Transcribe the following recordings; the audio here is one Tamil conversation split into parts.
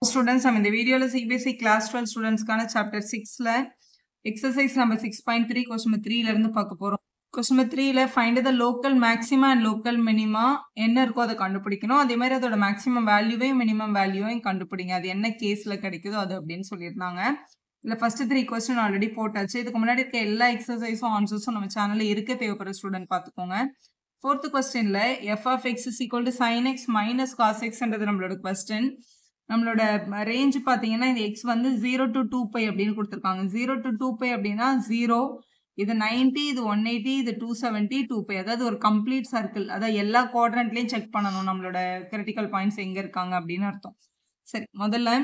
Students, I'm in the video CBSE class 12 students chapter 6 exercise number 6.3 question number 3 இருந்து பார்க்க போறோம். question number 3 find the local maxima and local minima என்ன இருக்கோ அதை கண்டுபிடிக்கணும். அதே மாதிரி அதோட maximum வேல்யூவையும் minimum வேல்யூவையும் கண்டுபிடிங்க. அது என்ன கேஸ்ல கிடைக்குதோ அது அப்படின்னு சொல்லியிருந்தாங்க. இல்ல first 3 question ஆல்ரெடி போட்டாச்சு. இதுக்கு முன்னாடி இருக்க எல்லா எக்ஸசைஸும் ஆன்சர்ஸும் நம்ம சேனல்ல இருக்க தேவைப்படுற ஸ்டூடெண்ட் பார்த்துக்கோங்க. fourth questionல f of x is equal to sin x minus cos x என்றது நம்மளோட question. நம்மளோட ரேஞ்ச் பாத்தீங்கன்னா இந்த x வந்து 0 to 2π அப்படின்னு கொடுத்திருக்காங்க. 0 to 2π அப்படின்னா 0, இது 90, இது 180, இது 270, 2π. அதாவது ஒரு கம்ப்ளீட் சர்க்கிள். அதாவது எல்லா குவாட்ரண்ட்லயும் செக் பண்ணணும் நம்மளோட கிரிட்டிக்கல் பாயிண்ட்ஸ் எங்க இருக்காங்க அப்படின்னு அர்த்தம். சரி, முதல்ல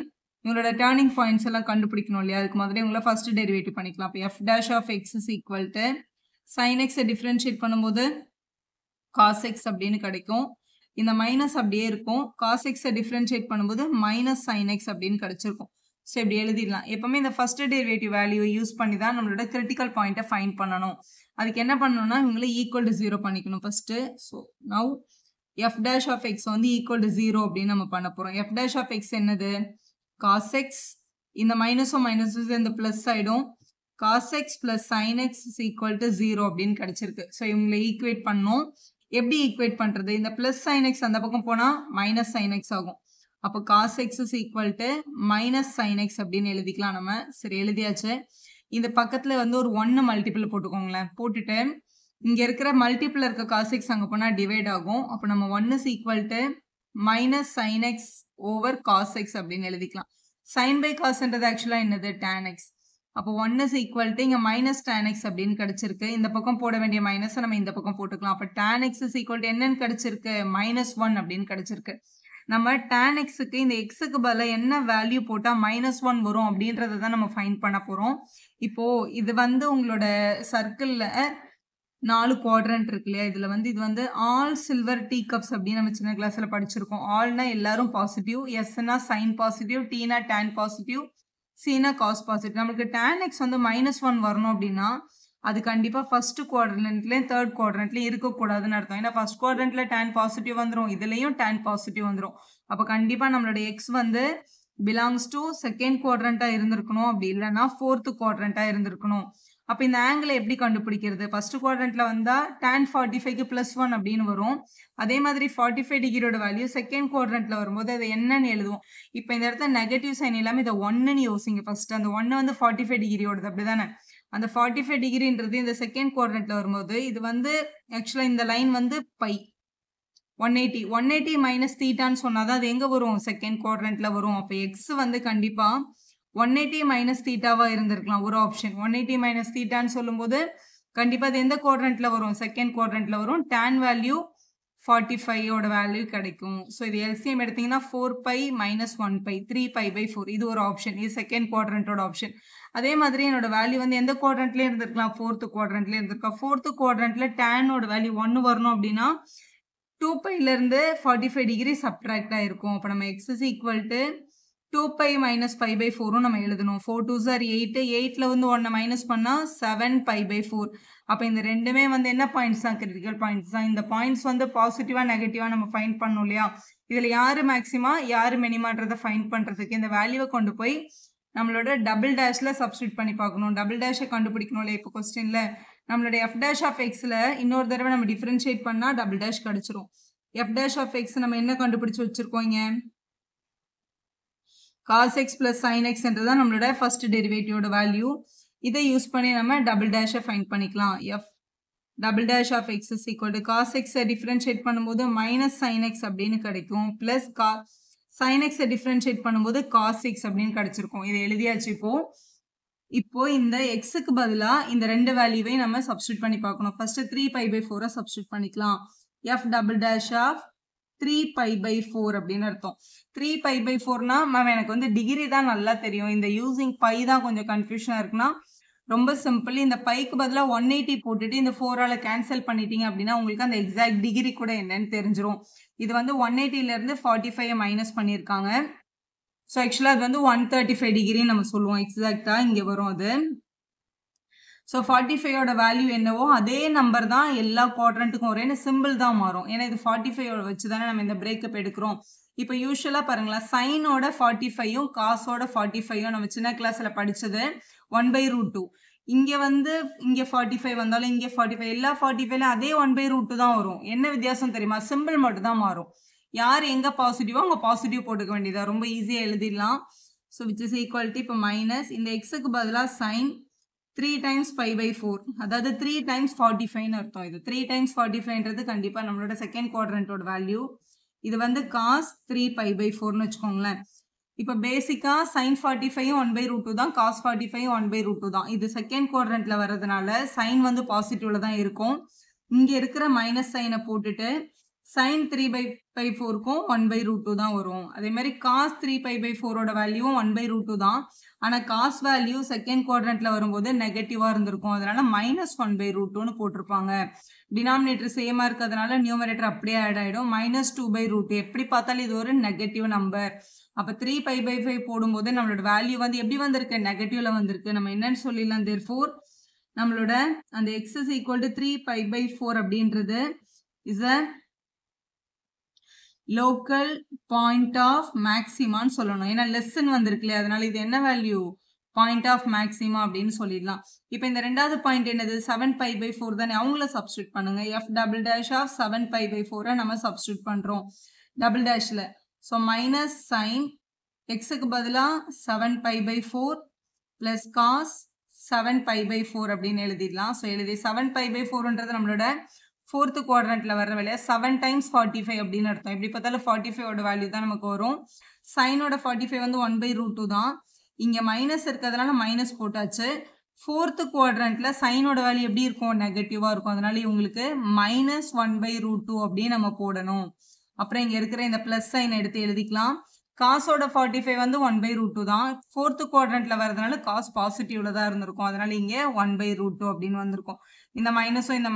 உங்களோட டர்னிங் பாயிண்ட்ஸ் எல்லாம் கண்டுபிடிக்கணும் இல்லையா? அதுக்கு முதல்ல உங்களை ஃபர்ஸ்ட் டெரிவேட்டிவ் பண்ணிக்கலாம். அப்போ f dash of x is equal to sin x differentiate பண்ணும்போது cos x அப்படின்னு கிடைக்கும். இந்த மைனஸ் அப்படியே இருக்கும். cos x டிஃபரன்ஷியேட் பண்ணும்போது மைனஸ் sin x அப்படின்னு கிடைச்சிருக்கும். ஸோ இப்படி எழுதிடலாம். எப்பவுமே இந்த ஃபர்ஸ்ட் டெரிவேட்டிவ் வேல்யூவை யூஸ் பண்ணி தான் நம்மளோட கிரிட்டிக்கல் பாயிண்ட்டை ஃபைண்ட் பண்ணணும். அதுக்கு என்ன பண்ணணும்னா இவங்களை ஈக்குவல் டு 0 பண்ணிக்கணும் first. So now f dash of x வந்து ஈக்குவல் டு 0 அப்படின்னு நம்ம பண்ண போறோம். f dash of x என்னது? cos x. இந்த மைனஸும் மைனஸும் சேர்ந்து பிளஸ் ஆயிடும். cos x plus sin x is equal to 0 அப்படின்னு கிடைச்சிருக்கு. ஸோ இவங்களை ஈக்குவேட் பண்ணணும். எப்படி ஈக்குவேட் பண்றது? இந்த பிளஸ் sin x அந்த பக்கம் போனா மைனஸ் sin x ஆகும். அப்போ cos x is equal to minus sin x அப்படின்னு எழுதிக்கலாம் நம்ம. சரி, எழுதியாச்சு. இந்த பக்கத்துல வந்து ஒரு 1 மல்டிபிள் போட்டுக்கோங்களேன். போட்டுட்டு இங்க இருக்கிற மல்டிபிள் இருக்க cos x அங்க போனா டிவைட் ஆகும். அப்போ நம்ம 1 is equal to minus sin x over cos x அப்படின்னு எழுதிக்கலாம். sin by cosன்றது ஆக்சுவலா என்னது? tan x. அப்போ 1 is equal to இங்க minus tan x அப்படின்னு கிடைச்சிருக்கு. இந்த பக்கம் போட வேண்டிய மைனஸ் நம்ம இந்த பக்கம் போட்டுக்கலாம். அப்போ tan x is equal to என்னன்னு கிடைச்சிருக்கு? -1 அப்படின்னு கிடைச்சிருக்கு. நம்ம tan xக்கு இந்த xக்கு பதிலா என்ன வேல்யூ போட்டா -1 வரும் அப்படின்றத தான் நம்ம ஃபைண்ட் பண்ண போறோம். இப்போ இது வந்து உங்களோட சர்க்கிள்ல 4 குவாட்ரண்ட் இருக்கு இல்லையா? இதுல வந்து இது வந்து ஆல் சில்வர் டீ கப்ஸ் அப்படின்னு நம்ம சின்ன கிளாஸ்ல படிச்சிருக்கோம். ஆல்னா எல்லாரும் பாசிட்டிவ், எஸ்னா சைன் பாசிட்டிவ், டீனா tan பாசிட்டிவ், சீனா காஸ் பாசிட்டிவ். நம்மளுக்கு tan x வந்து -1 வரணும் அப்படின்னா அது கண்டிப்பா ஃபர்ஸ்ட் குவாட்ரண்ட்லயும் தேர்ட் குவாட்ரண்ட்லயும் இருக்கக்கூடாதுன்னு அர்த்தம். ஏன்னா ஃபர்ஸ்ட் குவாட்ரண்ட்ல tan பாசிட்டிவ் வந்துடும், இதுலயும் tan பாசிட்டிவ் வந்துடும். அப்ப கண்டிப்பா நம்மளோட x வந்து பிலாங்ஸ் டு செகண்ட் குவாட்ரண்டா இருந்திருக்கணும், அப்படி இல்லைன்னா ஃபோர்த் குவாட்ரண்டா இருந்திருக்கணும். அப்ப இந்த ஆங்கிளை எப்படி கண்டுபிடிக்கிறது? ஃபர்ஸ்ட் குவாட்ரண்ட்ல வந்தா tan 45க்கு +1 அப்படின்னு வரும். அதே மாதிரி 45 டிகிரியோட வேல்யூ செகண்ட் குவாட்ரண்ட்ல வரும்போது அது என்னன்னு எழுதுவோம். இப்போ இந்த இடத்துல நெகட்டிவ் சைன் இல்லாம இதை 1ன்னு யோசிங்க ஃபர்ஸ்ட். அந்த 1 வந்து 45 டிகிரியோடது, அப்படிதானே? அந்த 45 டிகிரின்றது இந்த செகண்ட் குவாட்ரண்ட்ல வரும்போது இது வந்து ஆக்சுவலா இந்த லைன் வந்து பை 180 மைனஸ் தீட்டான்னு சொன்னாதான் அது எங்க வரும்? செகண்ட் குவாட்ரண்ட்ல வரும். அப்போ எக்ஸ் வந்து கண்டிப்பா 180 மைனஸ் தீட்டாவா இருந்திருக்கலாம் ஒரு ஆப்ஷன். 180 மைனஸ் தீட்டான்னு சொல்லும்போது கண்டிப்பா அது எந்த குவாட்ரண்ட்ல வரும்? செகண்ட் குவாட்ரண்ட்ல வரும். tan வேல்யூ 45 ஓட வேல்யூ கிடைக்கும். ஸோ இது எல்சிஎம் எடுத்தீங்கன்னா 4π மைனஸ் 1π 3π/4. இது ஒரு ஆப்ஷன். இது செகண்ட் குவாட்ரண்டோட ஆப்ஷன். அதே மாதிரி என்னோட வேல்யூ வந்து எந்த குவாட்ரண்ட்லயே இருந்திருக்கலாம்? ஃபோர்த் குவாட்ரண்ட்லயே இருந்திருக்கலாம். ஃபோர்த் குவாட்ரண்ட்ல டேனோட வேல்யூ 1 வரணும் அப்படின்னா 2πல இருந்து 45 டிகிரி சப்ட்ராக்ட் ஆயிருக்கும். அப்போ நம்ம x is equal to 2π minus π/4 நம்ம எழுதணும். 4 2s are 8. 8ல வந்து 1 மைனஸ் பண்ணா 7π/4. அப்ப இந்த ரெண்டுமே வந்து என்ன பாயிண்ட்ஸ் தான்? கிரிட்டிக்கல் பாயிண்ட்ஸ் தான். இந்த பாயிண்ட்ஸ் வந்து பாசிட்டிவா நெகட்டிவா நம்ம ஃபைண்ட் பண்ணணும் இல்லையா? இதுல யாரு மேக்ஸிமா யாரு மினிமான்றதை ஃபைண்ட் பண்றதுக்கு இந்த வேல்யூவை கொண்டு போய் நம்மளோட டபுள் டேஷ்ல சப்ஸ்டிட் பண்ணி பார்க்கணும். டபுள் டேஷை கண்டுபிடிக்கணும் இல்லையா? இப்போ கொஸ்டின்ல நம்மளோட f dash of xல இன்னொரு தடவை நம்ம டிஃபரன்ஷியேட் பண்ணா டபுள் டேஷ் கிடைச்சிரும். f dash of x நம்ம என்ன கண்டுபிடிச்சு வச்சிருக்கோம்? இங்க cos x plus sin x என்றதான் நம்மளோட ஃபர்ஸ்ட் டெரிவேட்டிவோட வேல்யூ. இதை யூஸ் பண்ணி நம்ம டபுள் டேஷை ஃபைண்ட் பண்ணிக்கலாம். f double dash of x is equal to cos x differentiate பண்ணும்போது மைனஸ் sin x அப்படின்னு கிடைக்கும். பிளஸ் sin x டிஃபரன்ஷியேட் பண்ணும்போது cos x அப்படின்னு கிடைச்சிருக்கும். இதை எழுதியாச்சு. இப்போ இந்த xக்கு பதிலா இந்த ரெண்டு வேல்யூவை நம்ம சப்ஸ்டிட் பண்ணி பார்க்கணும். ஃபர்ஸ்ட் 3π/4 சப்ஸ்டிட் பண்ணிக்கலாம். f double dash of 3π/4 அப்படின்னு அர்த்தம். 3π/4னா மேம் எனக்கு வந்து டிகிரி தான் நல்லா தெரியும், இந்த யூசிங் பை தான் கொஞ்சம் கன்ஃபியூஷனா இருக்குன்னா ரொம்ப சிம்பிள். இந்த பைக்கு பதிலாக 180 போட்டுட்டு இந்த 4ஆல கேன்சல் பண்ணிட்டீங்க அப்படின்னா உங்களுக்கு அந்த எக்ஸாக்ட் டிகிரி கூட என்னன்னு தெரிஞ்சிடும். இது வந்து 180ல இருந்து 45 மைனஸ் பண்ணியிருக்காங்க. ஸோ ஆக்சுவலாக அது வந்து 135 டிகிரின்னு நம்ம சொல்லுவோம். எக்ஸாக்டா இங்கே வரும் அது. ஸோ 45ஓட வேல்யூ என்னவோ அதே நம்பர் தான் எல்லா குவாட்ரண்ட்டுக்கும் ஒரே சிம்பிள் தான் மாறும். ஏன்னா இது 45 வச்சு தானே நம்ம இந்த பிரேக்கப் எடுக்கிறோம். இப்போ யூஷுவலா பாருங்களேன், சைனோட 45யும் காசோட 45யும் நம்ம சின்ன கிளாஸ்ல படிச்சது 1/√2. இங்க வந்து இங்க 45 வந்தாலும் இங்க 45 எல்லா 45ல அதே 1/√2 தான் வரும். என்ன வித்தியாசம் தெரியுமா? சிம்பிள் மட்டும் தான் மாறும். யார் எங்க பாசிட்டிவோ அங்க பாசிட்டிவ் போட்டுக்க வேண்டியதா. ரொம்ப ஈஸியா எழுதிடலாம். So which is equal to இப்போ மைனஸ் இந்த எக்ஸுக்கு பதிலாக சைன் 3 times π/4 அதாவது 3 times 45ன்னு அர்த்தம். இது 3 times 45ன்றது கண்டிப்பா நம்மளோட செகண்ட் குவாட்ரண்டோட வேல்யூ. இது வந்து cos 3 π/4ன்னு வச்சுக்கோங்களேன். இப்போ பேசிக்கா sin 45யும் 1/√2 தான், cos 45யும் 1/√2 தான். இது செகண்ட் குவாட்ரண்ட்ல வர்றதுனால சைன் வந்து பாசிட்டிவ்ல தான் இருக்கும். இங்க இருக்கிற மைனஸ் சைனை போட்டுட்டு sin 3/4க்கும் 1/√2 தான் வரும். அதே மாதிரி cos 3 π/4ஓட வேல்யூவும் 1/√2 தான். ஆனா cos வேல்யூ செகண்ட் குவாட்ரண்ட்ல வரும்போது நெகட்டிவா இருந்திருக்கும். அதனால -1/√2ன்னு போட்டிருப்பாங்க. டினாமினேட்டர் சேமா இருக்கிறதுனால நியூமரேட்டர் அப்படியே ஆட் ஆயிடும். -2/√2 எப்படி பார்த்தாலும் இது ஒரு நெகட்டிவ் நம்பர். அப்ப 3 π/5 போடும்போது நம்மளோட வேல்யூ வந்து எப்படி வந்திருக்கு? நெகட்டிவ்ல வந்திருக்கு. நம்ம என்னன்னு சொல்லிடலாம், therefore நம்மளோட அந்த x is equal to 3 π/4 அப்படின்றது is a local point of maxima ன்னு சொல்லணும். ஏன்னா லெஸ்ஸன் வந்திருக்கு இல்லையா, அதனால இது என்ன வேல்யூ? பாயிண்ட் ஆஃப் மேக்ஸிமா அப்படின்னு சொல்லிடலாம். இப்போ இந்த ரெண்டாவது பாயிண்ட் என்னது? 7 π/4 தானே, அவங்கள சப்ஸ்டியூட் பண்ணுங்க. f டபுள் டேஷ் ஆஃப் 7 π/4 நம்ம சப்ஸ்டியூட் பண்றோம் டபுள் டேஷ்ல. ஸோ மைனஸ் சைன் எக்ஸுக்கு பதிலாக 7 π/4 பிளஸ் காஸ் 7 π/4 அப்படின்னு எழுதிடலாம். ஸோ எழுதி 7 π/4ன்றது நம்மளோட ஃபோர்த்து குவாட்ரண்ட்ல வர வேலையா 7 times 45 அப்படின்னு அர்த்தம். எப்படி பார்த்தாலும் 45ஓட வேல்யூ தான் நமக்கு வரும். சைனோட 45 வந்து 1/√2 தான். இங்க மைனஸ் இருக்கிறதுனால மைனஸ் போட்டாச்சு. ஃபோர்த்து குவாட்ரண்ட்ல சைனோட வேல்யூ எப்படி இருக்கும்? நெகட்டிவா இருக்கும். அதனால இவங்களுக்கு -1/√2 அப்படின்னு நம்ம போடணும். அப்புறம் இங்க இருக்கிற இந்த பிளஸ் சைன் எடுத்து எழுதிக்கலாம். காசோட 45 வந்து 1/√2 தான். ஃபோர்த்து குவாட்ரண்ட்ல வரதுனால காஸ் பாசிட்டிவ்ல தான் இருந்திருக்கும். அதனால இங்க 1/√2 அப்படின்னு வந்திருக்கும். இந்த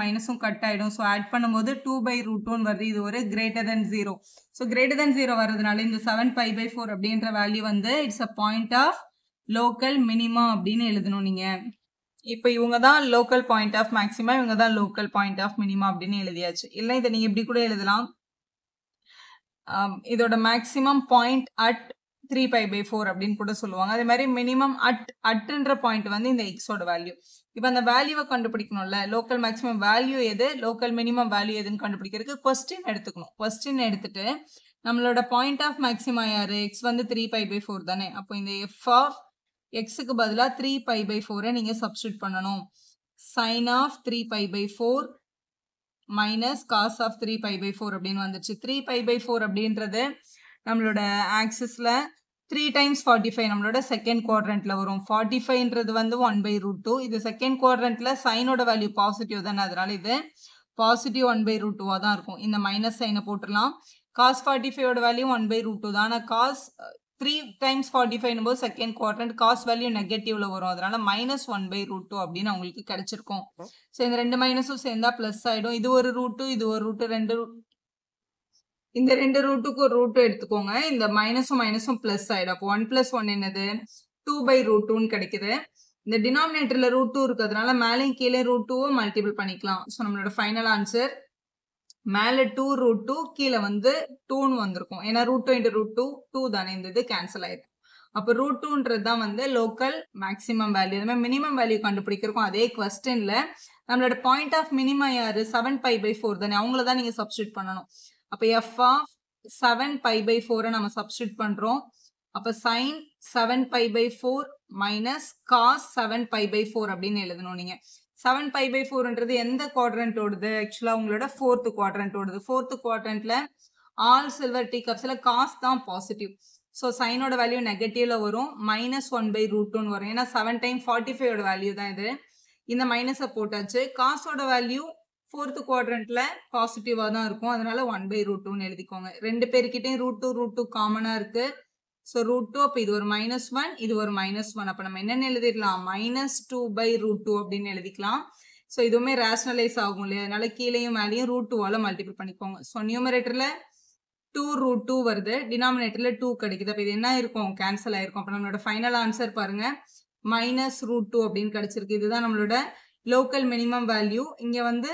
மைனஸும் கட் ஆயிடும். ஸோ ஆட் பண்ணும்போது 2/√2ன்னு வருது. இது ஒரு greater than 0. So greater than 0 வரதுனால இந்த 7 π/4 அப்படின்ற வேல்யூ வந்து it's a point of local minima அப்படின்னு எழுதணும் நீங்க. இப்போ இவங்க தான் லோக்கல் பாயிண்ட் ஆஃப் மேக்ஸிமா, இவங்க தான் லோக்கல் பாயிண்ட் ஆஃப் மினிமா அப்படின்னு எழுதியாச்சு. இல்லை இதை நீங்க இப்படி கூட எழுதலாம். இதோட மேக்ஸிமம் பாயிண்ட் அட் 3 π/4 அப்படின்னு கூட சொல்லுவாங்க. அதே மாதிரி மினிமம் அட்ன்ற பாயிண்ட் வந்து இந்த எக்ஸோட வேல்யூ. இப்போ அந்த வேல்யூவை கண்டுபிடிக்கணும்ல, லோக்கல் மேக்ஸிமம் வேல்யூ எது, லோக்கல் மினிமம் வேல்யூ எதுன்னு கண்டுபிடிக்கிறதுக்கு கொஸ்டின் எடுத்துக்கணும். கொஸ்டின் எடுத்துட்டு நம்மளோட பாயிண்ட் ஆஃப் மேக்ஸிமா யாரு? எக்ஸ் வந்து 3 π/4 தானே. அப்போ இந்த எஃப் ஆஃப் எக்ஸுக்கு பதிலாக 3 π/4 நீங்க சப்ஸ்டியூட் பண்ணணும். Sine of 3 π/4 minus cos of 3 π/4 அப்படின்னு வந்துச்சு. 3 π/4 அப்படின்றது நம்மளோட ஆக்சிஸ்ல 3 times 45 நம்மளோட செகண்ட் குவாட்ரண்ட்ல வரும். 45ன்றது வந்து 1/√2. இது செகண்ட் குவாட்ரண்ட்ல சைனோட வேல்யூ பாசிட்டிவ் தானே, அதனால இது பாசிட்டிவ் 1/√2வா தான் இருக்கும். இந்த மைனஸ் சைனை போட்டுடலாம். காஸ் 45ஓட வேல்யூ 1/√2 தான். ஆனால் காஸ் 3 times 45 போது செகண்ட் குவாட்ரண்ட் காஸ் வேல்யூ நெகட்டிவ்ல வரும். அதனால -1/√2 அப்படின்னு அவங்களுக்கு கிடைச்சிருக்கும். ஸோ இந்த ரெண்டு மைனஸும் சேர்ந்தா பிளஸ் ஆயிடும். இது ஒரு ரூட்டு, இது ஒரு ரூட்டு, இந்த ரெண்டு ரூட்டுக்கு ஒரு ரூட்டு எடுத்துக்கோங்க. இந்த மைனஸும் பிளஸ் ஆயிடும். அப்போ 1 + 1 என்னது? 2/√2ன்னு கிடைக்குது. இந்த டினாமினேட்டர்ல √2 இருக்கிறதுனால மேலேயும் கீழே √2 மல்டிபிள் பண்ணிக்கலாம். ஸோ நம்மளோட ஃபைனல் ஆன்சர் மேலே 2√2 கீழே வந்து 2ன்னு வந்திருக்கும். ஏன்னா √2 × √2 2 தானே, இந்த இது கேன்சல் ஆயிடும். அப்போ √2ன்றது தான் வந்து லோக்கல் மேக்ஸிமம் வேல்யூ. அதுமாதிரி மினிமம் வேல்யூ கண்டுபிடிக்கிறக்கும் அதே கொஸ்டின்ல நம்மளோட பாயிண்ட் ஆஃப் மினிமம் யாரு? 7 π/4 தானே, அவங்கள தான் நீங்க சப்ஸ்டியூட் பண்ணணும். அப்போ எஃப் ஆஃப் 7 π/4 நம்ம சப்ஸ்டியூட் பண்றோம். அப்போ சைன் 7 π/4 மைனஸ் காஸ் 7 π/4 அப்படின்னு எழுதணும் நீங்க. 7 π/4ன்றது எந்த குவாட்ரண்ட்டோடது? ஆக்சுவலா உங்களோட ஃபோர்த்து குவாட்ரண்ட்டோடது. ஃபோர்த்து குவாட்ரண்ட்ல ஆல் சில்வர் டீ கப்ஸ்ல காஸ் தான் பாசிட்டிவ். ஸோ சைனோட வேல்யூ நெகட்டிவ்ல வரும். -1/√2ன்னு வரும். ஏன்னா 7 times 45ஓட வேல்யூ தான் இது. இந்த மைனஸை போட்டாச்சு. காசோட வேல்யூ ஃபோர்த்து குவாட்ரண்ட்ல பாசிட்டிவா தான் இருக்கும். அதனால 1/√2ன்னு எழுதிக்கோங்க. ரெண்டு பேருக்கிட்டையும் √2 காமனா இருக்கு. ஸோ √2, அப்போ இது ஒரு -1, இது ஒரு -1. அப்போ நம்ம என்னென்னு எழுதிடலாம்? -2/√2 அப்படின்னு எழுதிக்கலாம். ஸோ இதுவுமே ரேஷனலைஸ் ஆகும் இல்லையா, அதனால கீழேயும் மேலேயும் √2வால மல்டிபிள் பண்ணிக்கோங்க. ஸோ நியூமரேட்டர்ல 2√2 வருது, டினாமினேட்டர்ல 2 கிடைக்குது. அப்போ இது என்ன இருக்கும்? கேன்சல் ஆயிருக்கும். அப்போ நம்மளோட ஃபைனல் ஆன்சர் பாருங்க -√2 அப்படின்னு கிடைச்சிருக்கு. இதுதான் நம்மளோட லோக்கல் மினிமம் வேல்யூ. இங்க வந்து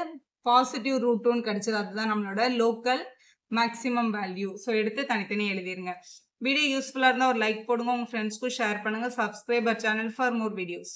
பாசிட்டிவ் √2ன்னு கிடைச்சது. அதுதான் நம்மளோட லோக்கல் மேக்ஸிமம் வேல்யூ. ஸோ எடுத்து தனித்தனியாக எழுதிருங்க. வீடியோ யூஸ்ஃபுல்லாக இருந்தால் ஒரு லைக் போடுங்க, உங்கள் ஃப்ரெண்ட்ஸ்க்கும் ஷேர் பண்ணுங்கள். Subscribe our channel for more videos.